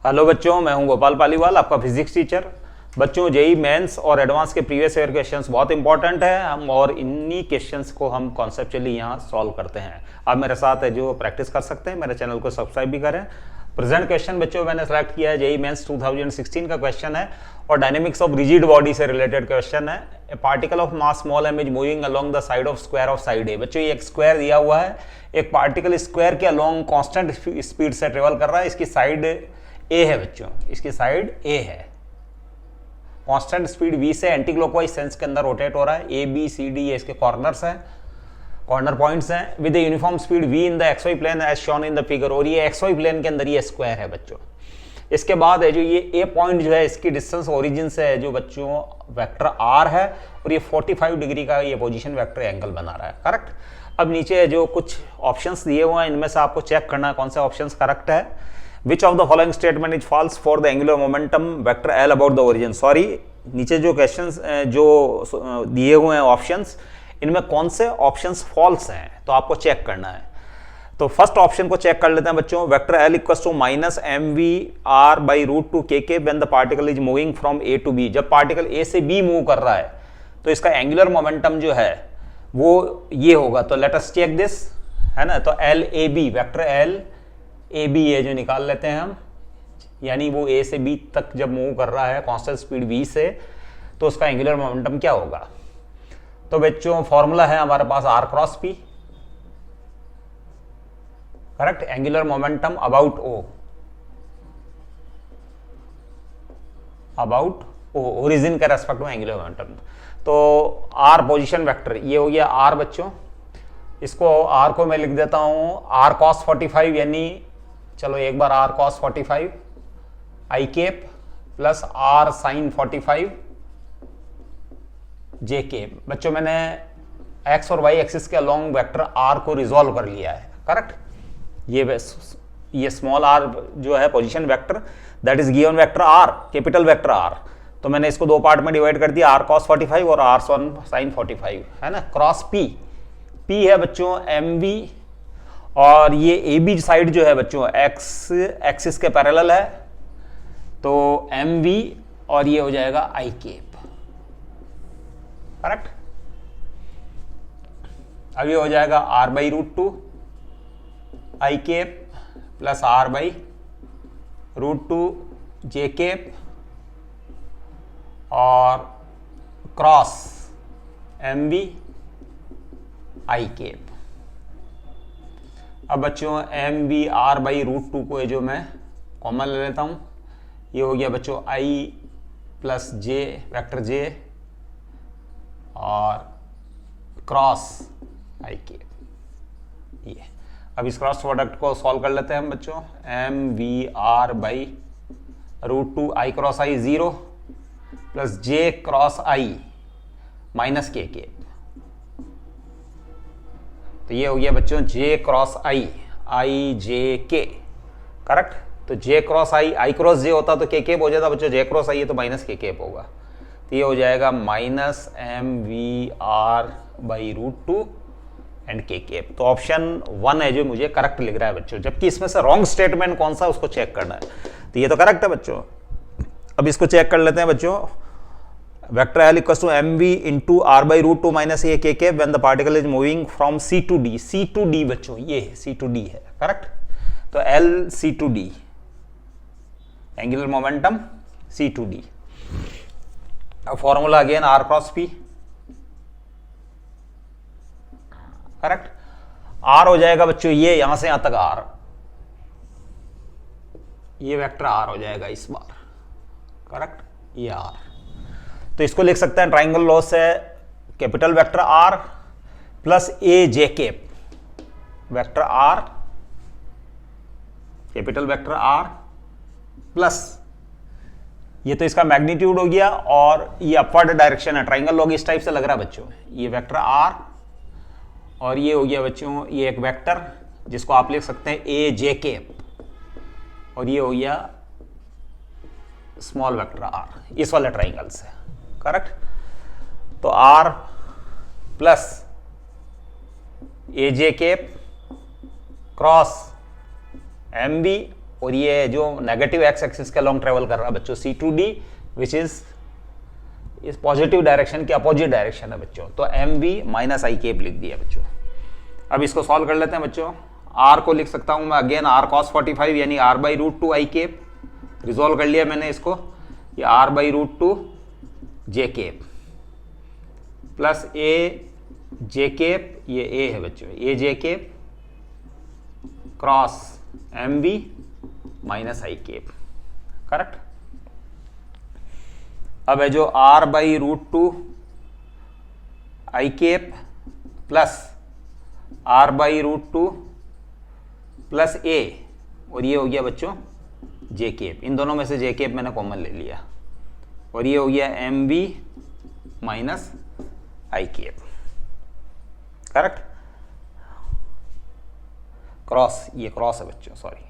Hello बच्चों, मैं हूं गोपाल पालीवाल, आपका फिजिक्स टीचर। बच्चों, जेई मेंस और एडवांस के प्रीवियस ईयर क्वेश्चंस बहुत इंपॉर्टेंट है हम और इन्हीं क्वेश्चंस को हम कॉन्सेप्चुअली यहाँ सॉल्व करते हैं। आप मेरे साथ है जो प्रैक्टिस कर सकते हैं, मेरे चैनल को सब्सक्राइब भी करें। प्रेजेंट क्वेश्चन बच्चों मैंने सेलेक्ट किया है जेई मेंस 2016 का क्वेश्चन है और डायनेमिक्स ऑफ रिजिड बॉडी से रिलेटेड क्वेश्चन है। A particle of mass small m is moving along the side of square of side a. बच्चों, ये एक स्क्वायर दिया हुआ है, एक पार्टिकल स्क्वायर के अलोंग कांस्टेंट स्पीड से ट्रेवल कर रहा है। इसकी साइड ए है बच्चों, इसकी साइड ए है। कांस्टेंट स्पीड v से एंटी क्लॉकवाइज सेंस के अंदर रोटेट हो रहा है। ए बी सी डी ये इसके कॉर्नर्स हैं, कॉर्नर पॉइंट्स हैं with uniform speed v in the XY plane as shown in the figure. और ये एक्सवाई प्लेन के अंदर ये स्क्वायर है बच्चों। इसके बाद है जो ये ए पॉइंट जो है, इसकी डिस्टेंस ओरिजिन से है जो बच्चों वेक्टर r है और ये 45 डिग्री का ये पोजीशन वेक्टर एंगल बना रहा है। करेक्ट। अब नीचे जो कुछ ऑप्शंस दिए हुए हैं, इनमें से आपको चेक करना है कौन से ऑप्शंस करेक्ट है। Which of the following statement is false for the angular momentum vector L about the origin? Sorry, नीचे जो क्वेश्चंस जो दिए हुए हैं ऑप्शंस, इनमें कौन से ऑप्शंस फॉल्स हैं तो आपको चेक करना है। तो फर्स्ट ऑप्शन को चेक कर लेते हैं बच्चों। Vector L equals to minus M we are by root two K के when the particle is moving from A to B. जब पार्टिकल ए से बी मूव कर रहा है तो इसका एंगुलर मोमेंटम जो है वो ये होगा। तो लेट अस चेक दिस, है ना। तो L A B, vector L A B ये जो निकाल लेते हैं हम, यानी वो ए से बी तक जब मूव कर रहा है कांस्टेंट स्पीड v से, तो उसका एंगुलर मोमेंटम क्या होगा। तो बच्चों फॉर्मूला है हमारे पास r cross p। Correct. Angular momentum about o, about o, origin के रेस्पेक्ट में एंगुलर मोमेंटम। तो r पोजीशन वेक्टर ये हो गया r बच्चों। इसको r को मैं लिख देता हूं r cos 45, यानी चलो एक बार r cos 45 i cap plus r sin 45 j cap. बच्चों मैंने x और y एक्सिस के अलोंग वेक्टर r को रिजॉल्व कर लिया है। करेक्ट। ये स्मॉल r जो है position vector, that is given vector r, capital vector r। तो मैंने इसको दो पार्ट में डिवाइड कर दिया, r cos 45 और r sin 45, है ना। क्रॉस p, p है बच्चों एम वी, और ये ए बी साइड जो है बच्चों एक्स एक्सिस के पैरेलल है, तो एम वी और ये हो जाएगा आई केप। करेक्ट। अब ये हो जाएगा r by root two i cap plus r by root two j cap और cross m v i cap. अब बच्चों M we are by root two को जो मैं कॉमन ले लेता हूं, ये हो गया बच्चों आई प्लस जे, वेक्टर जे और क्रॉस आई के ये। अब इस क्रॉस प्रोडक्ट को सॉल्व कर लेते हैं हम बच्चों। M we are by root two I cross I 0 plus J cross I minus K K. तो ये हो गया बच्चों जे क्रॉस आई, आई जे के। करेक्ट। तो जे क्रॉस आई, आई क्रॉस जे होता तो के केप हो जाता बच्चों, जे क्रॉस आई है तो माइनस के केप होगा। तो ये हो जाएगा minus M we are by root two and K cap. तो ऑप्शन 1 है जो मुझे करेक्ट लिख रहा है बच्चों, जबकि इसमें से रॉन्ग स्टेटमेंट कौन सा उसको चेक करना है। तो ये तो करेक्ट है बच्चों। अब इसको चेक कर लेते हैं बच्चों। Vector L equals to m v into r by root two minus a k के when the particle is moving from C to D. C to D बच्चों ये सी टू डी है। करेक्ट। तो L C to D, angular momentum C to D. अब formula again r cross p. Correct. R हो जाएगा बच्चों ये यहां से यहां तक आर, ये वेक्टर आर हो जाएगा इस बार। करेक्ट। ये आर, तो इसको लिख सकते हैं ट्राइंगल लॉ से capital vector R plus A J cap, vector R capital vector R plus ये तो इसका मैग्नीट्यूड हो गया और ये अपवर्ड डायरेक्शन है। ट्राइंगल लॉ इस टाइप से लग रहा है बच्चों। ये वेक्टर आर और ये हो गया बच्चों ये एक वेक्टर जिसको आप लिख सकते हैं ए जे केप, और ये हो गया स्मॉल वेक्टर आर इस वाले ट्राइंगल से। करेक्ट। तो R plus A J cap cross M B और ये जो नेगेटिव एक्स एक्सिस के लॉन्ग ट्रेवल कर रहा है बच्चों C2D, विच इज इस पॉजिटिव डायरेक्शन के अपोजिट डायरेक्शन है बच्चों, तो MV माइनस आई केप लिख दिया बच्चों। अब इसको सॉल्व कर लेते हैं बच्चों। R को लिख सकता हूं मैं अगेन R cos 45 यानी R/√2 आई केप, रिजोल्व कर लिया मैंने इसको, ये R/√2 J cap plus A J cap, ये A है बच्चों, A J cap cross MV minus I cap, correct. अब है जो R/√2 I cap plus R/√2 plus A, और ये हो गया बच्चों जे केप, इन दोनों में से जे केप मैंने कॉमन ले लिया, और ये हो गया MV minus I cap, correct. Cross, ये क्रॉस है बच्चों, सॉरी,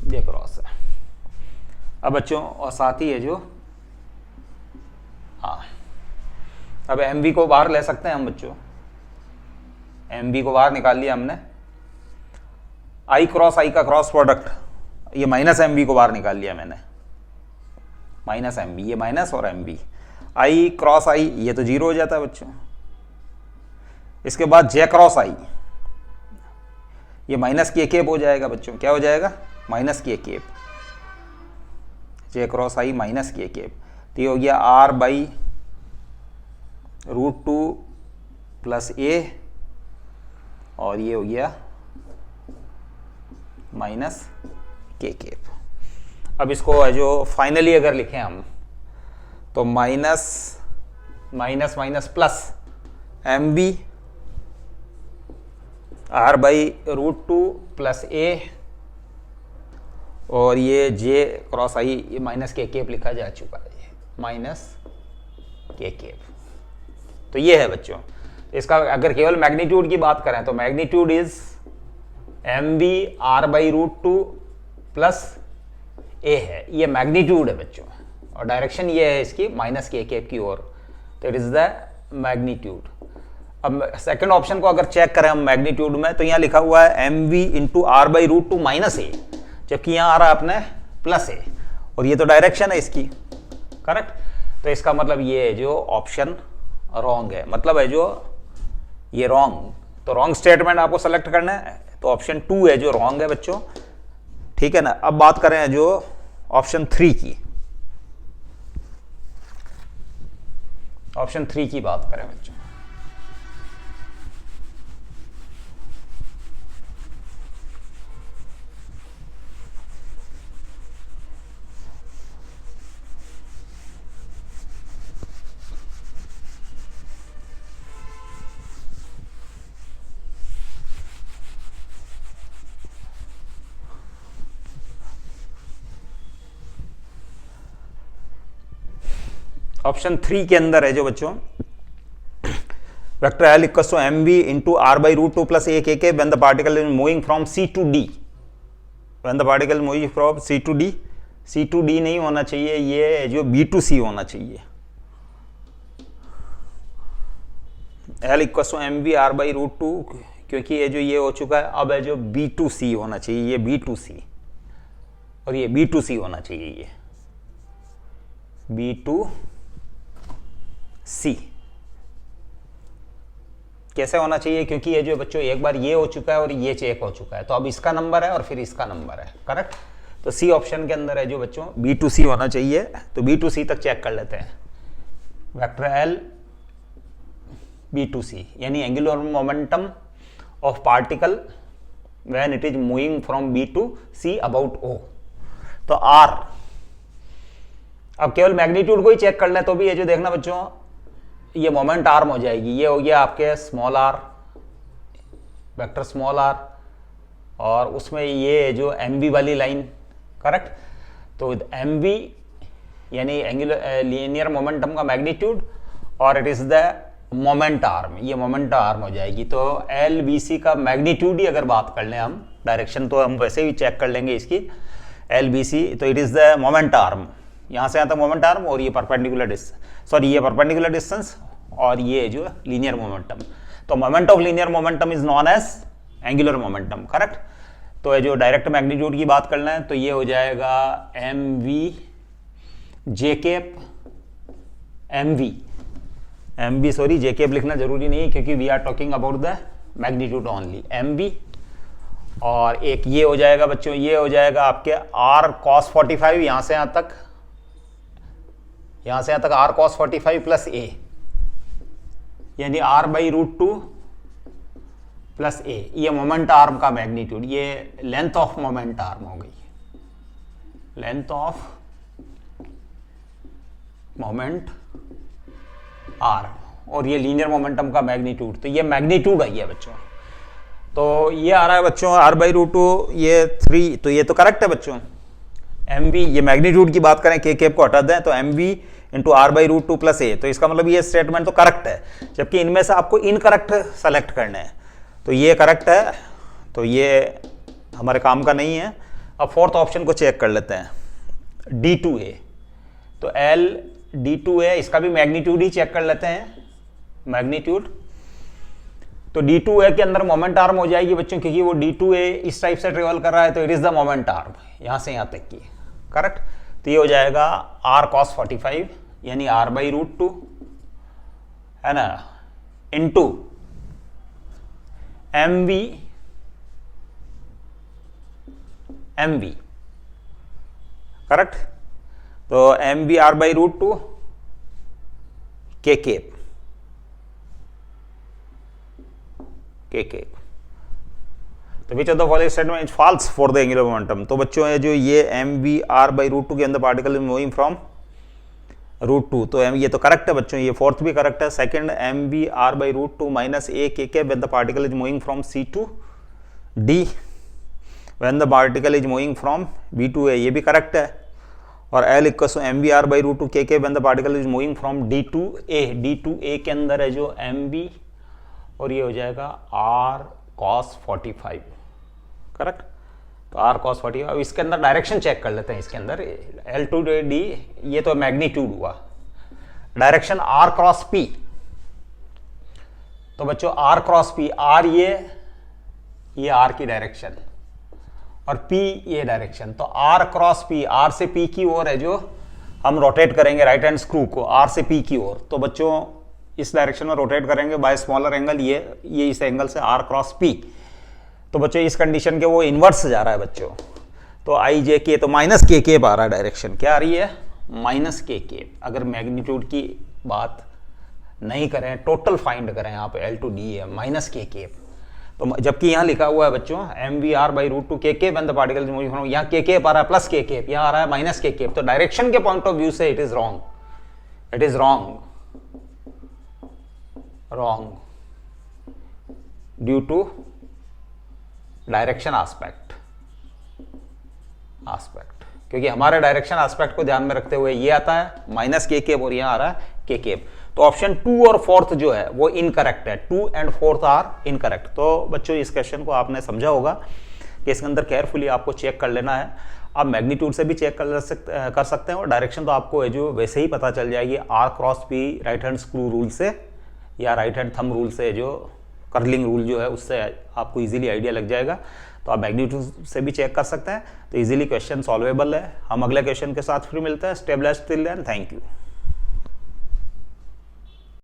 ये क्रॉस है। अब बच्चों और साथ ही है जो अब MV को बाहर ले सकते हैं हम बच्चों, MV को बाहर निकाल लिया हमने, I क्रॉस I का क्रॉस प्रोडक्ट, ये माइनस MV को बाहर निकाल लिया मैंने, माइनस MV, ये माइनस और MV, I क्रॉस I ये तो जीरो हो जाता है बच्चों। इसके बाद J क्रॉस I, ये माइनस की केप हो जाएगा बच्चों, क्या हो जाएगा, minus K cap, J cross I minus K cap, तो ये हो गया R/√2 प्लस A, और ये हो गया माइनस के केप। अब इसको जो फाइनली अगर लिखें हम तो minus minus minus plus MV R/√2 plus A, और ये J क्रॉस I, ये माइनस के केप लिखा जा चुका है, माइनस के केप। तो ये है बच्चों, इसका अगर केवल मैग्नीट्यूड की बात करें तो magnitude is MV R/√2 plus A है, ये मैग्नीट्यूड है बच्चों, और डायरेक्शन ये है इसकी माइनस के केप की ओर, तो इट इज द मैग्नीट्यूड। अब सेकंड ऑप्शन को अगर चेक करें हम मैग्नीट्यूड में, तो यहाँ लिखा हुआ है MV into R/√2 minus A, जबकि यहाँ आ रहा है अपने प्लस A, और ये तो डायरेक्शन है इसकी, करेक्ट। तो इसका मतलब ये है जो ऑप्शन रॉन्ग है, मतलब है जो ये रॉन्ग, तो रॉन्ग स्टेटमेंट आपको सेलेक्ट करना है, तो ऑप्शन 2 है जो रॉन्ग है बच्चों, ठीक है ना। अब बात करें जो ऑप्शन 3 की, ऑप्शन 3 की बात करें बच्चों, ऑप्शन 3 के अंदर है जो बच्चों vector L equals to MV into R/√2 plus A K when the particle is moving from C to D, when the particle moving from C to D, C to D नहीं होना चाहिए, ये जो B टू C होना चाहिए, L equals to MV R/√2, क्योंकि ये जो ये हो चुका है, अब है जो B टू C होना चाहिए, ये B टू C, और ये B टू C होना चाहिए, ये B टू C कैसे होना चाहिए, क्योंकि ये जो बच्चों एक बार ये हो चुका है और ये चेक हो चुका है, तो अब इसका नंबर है और फिर इसका नंबर है, करेक्ट। तो C ऑप्शन के अंदर है जो बच्चों B टू C होना चाहिए, तो B टू C तक चेक कर लेते हैं। Vector L B to C यानी angular momentum of particle when it is moving from B to C about O, तो R, अब केवल मैग्नीट्यूड को ही चेक कर लें तो भी ये जो देखना बच्चों, ये मोमेंट आर्म हो जाएगी, ये हो गया आपके small r, vector small r, और उसमें ये जो MV वाली लाइन, करेक्ट। तो MV यानी एंगुलर लीनियर मोमेंटम का मैग्नीट्यूड, और it is the moment arm, ये मोमेंट आर्म हो जाएगी। तो LBC का मैग्नीट्यूड ही अगर बात कर लें हम, डायरेक्शन तो हम वैसे ही चेक कर लेंगे इसकी, LBC, तो it is the moment arm, यहाँ से यहाँ तक मोमेंट आर्म, और ये परपेंडिकुलर डिस्टेंस, सॉरी ये परपेंडिकुलर डिस्टेंस और ये जो लीनियर मोमेंटम। तो moment of linear momentum is known as angular momentum, correct. तो ये जो डायरेक्ट मैग्नीट्यूड की बात करना है तो ये हो जाएगा M V J cap M V sorry J cap लिखना जरूरी नहीं है क्योंकि we are talking about the magnitude only, M V. और एक ये हो जाएगा बच्चों, ये हो जाएगा आपके आर कॉस 45 यहां से यहां तक आर कॉस 45 प्लस ए, यानी आर बाई रूट 2 प्लस ए। ये मोमेंट आर्म का मैग्नीट्यूड, ये लेंथ ऑफ मोमेंट आर्म हो गई, लेंथ ऑफ मोमेंट आर्म, और ये लीनियर मोमेंटम का मैग्नीट्यूड। तो ये मैग्नीट्यूड आई है बच्चों। तो ये आ रहा है बच्चों आर बाई रूट 2, ये 3, तो ये तो करेक्ट है बच्चों। एम वी, ये मैग्नीट्यूड की बात करें, के केप को हटा दें तो M v into r by root 2 plus a, तो इसका मतलब ये स्टेटमेंट तो करेक्ट है, जबकि इनमें से आपको इनकरेक्ट सेलेक्ट करना है। तो ये करेक्ट है, तो ये हमारे काम का नहीं है। अब फोर्थ ऑप्शन को चेक कर लेते हैं, D2A। तो L D2A, इसका भी मैग्नीट्यूड ही चेक कर लेते हैं, मैग्नीट्यूड। तो D2A के अंदर मोमेंट आर्म हो जाएगी बच्चों, क्योंकि वो D2A इस टाइप से ट्रेवल कर रहा है, तो it is the moment arm यहां से यहां तक की, करेक्ट। तो ये हो जाएगा R cos 45 यानी R बाई रूट 2 है ना, इंटू एम वी, करेक्ट। तो M we are by root 2 के केप, तो which of the following statement is false for the angular momentum. तो बच्चों है जो ये M we are by root 2 K अंदर particle is moving from root 2, तो ये तो करेक्ट है बच्चों, ये फोर्थ भी करेक्ट है। Second m we are by root 2 minus a k cap when the particle is moving from C to D, when the particle is moving from B to A, ये भी correct है। और L equals to m we are by root 2 के cap when the particle is moving from D to A के अंदर है जो M V, और ये हो जाएगा आर कॉस 45, करेक्ट। तो आर कॉस 45, अब इसके अंदर डायरेक्शन चेक कर लेते हैं। इसके अंदर एल टू डी, ये तो मैग्नीट्यूड हुआ, डायरेक्शन आर क्रॉस पी। तो बच्चों आर क्रॉस पी, आर ये आर की डायरेक्शन और पी ये डायरेक्शन, तो आर क्रॉस पी, आर से पी की ओर है जो हम रोटेट करेंगे राइट हैंड स्क्रू को आर से पी की ओर। तो बच्चों इस डायरेक्शन में रोटेट करेंगे बाय स्मॉलर एंगल, ये इस एंगल से आर क्रॉस पी। तो बच्चों इस कंडीशन के वो इन्वर्स जा रहा है बच्चों, तो आई जे के, तो माइनस के केप आ रहा है डायरेक्शन, क्या आ रही है माइनस के केप। अगर मैग्नीट्यूड की बात नहीं करें, टोटल फाइंड करें, यहाँ पे एल टू डी है माइनस के केप। तो जबकि यहाँ लिखा हुआ है बच्चों M we are by root 2 के cap and the particle is moving from, यहाँ के केप आ रहा है प्लस के केप, यहाँ आ रहा है माइनस के केप। तो डायरेक्शन के पॉइंट ऑफ व्यू से it is wrong, it is wrong due to direction aspect, क्योंकि हमारे डायरेक्शन एस्पेक्ट को ध्यान में रखते हुए ये आता है माइनस के केप और यहाँ आ रहा है के केप। तो ऑप्शन 2 और 4th जो है वो इनकरेक्ट है, 2 एंड 4th आर इनकरेक्ट। तो बच्चों इस क्वेश्चन को आपने समझा होगा कि इसके अंदर केयरफुली आपको चेक कर लेना है। आप मैग्नीट्यूड से भी चेक कर सकते हैं, और डायरेक्शन तो आपको जो वैसे ही पता चल जाएगी R cross P right hand screw rule से या राइट हैंड थंब रूल से, जो कर्लिंग रूल जो है उससे आपको इजीली आइडिया लग जाएगा। तो आप मैग्नीट्यूड से भी चेक कर सकते हैं, तो इजीली क्वेश्चन सॉल्वेबल है। हम अगले क्वेश्चन के साथ फिर मिलते हैं। Stay blessed till then, thank you.